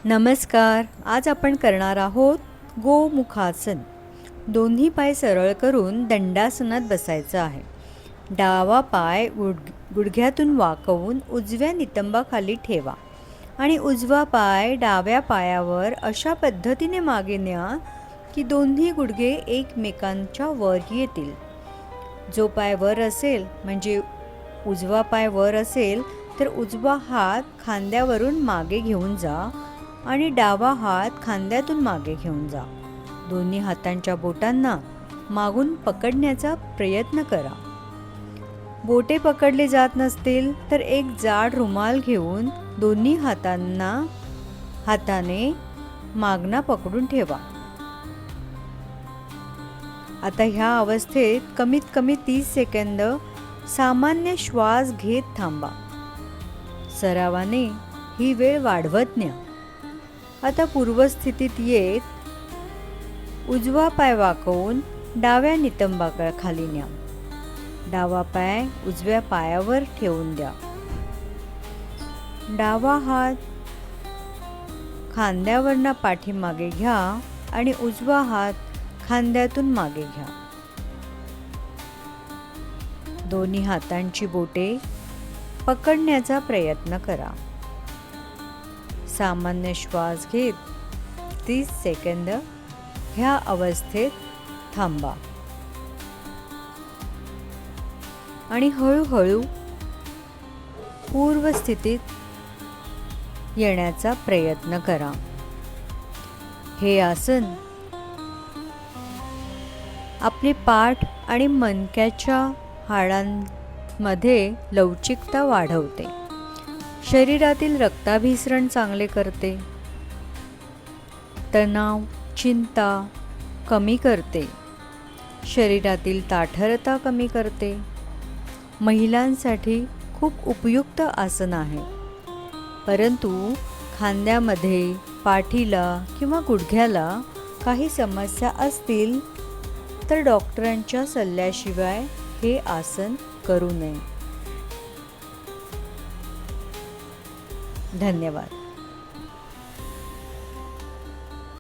नमस्कार. आज आपण करणार आहोत गोमुखासन. दोन्ही पाय सरळ करून दंडासनात बसायचं आहे. डावा पाय गुडघ्यातून वाकवून उजव्या नितंबाखाली ठेवा आणि उजवा पाय डाव्या पायावर अशा पद्धतीने मागे न्या की दोन्ही गुडघे एकमेकांच्या वर येतील. जो पाय वर असेल म्हणजे उजवा पाय वर असेल तर उजवा हात खांद्यावरून मागे घेऊन जा आणि डावा हात खांद्यातून मागे घेऊन जा. दोन्ही हातांच्या बोटांना मागून पकडण्याचा प्रयत्न करा. बोटे पकडले जात नसतील तर एक जाड रुमाल घेऊन दोन्ही हाताने मागणा पकडून ठेवा. आता ह्या अवस्थेत कमीत कमी 30 सेकंद सामान्य श्वास घेत थांबा. सरावाने ही वेळ वाढवत न्या. आता पूर्वस्थितीत येत उजवा पाय वाकवून डाव्या नितंबाखाली न्या. डावा पाय उजव्या पायावर ठेवून द्या. डावा हात खांद्यावरनं पाठीमागे घ्या आणि उजवा हात खांद्यातून मागे घ्या. दोन्ही हातांची बोटे पकडण्याचा प्रयत्न करा. सामान्य श्वास घेत 30 सेकंद ह्या अवस्थेत थांबा आणि हळूहळू पूर्वस्थितीत येण्याचा प्रयत्न करा. हे आसन आपली पाठ आणि मणक्याच्या हाडांमध्ये लवचिकता वाढवते. शरीरातील रक्ताभिसरण चांगले करते. तणाव, चिंता कमी करते. शरीरातील ताठरता कमी करते. महिलांसाठी खूप उपयुक्त आसन आहे. परंतु खांद्यामध्ये, पाठीला किंवा गुडघ्याला काही समस्या असतील तर डॉक्टरांच्या सल्ल्याशिवाय हे आसन करू नये. धन्यवाद.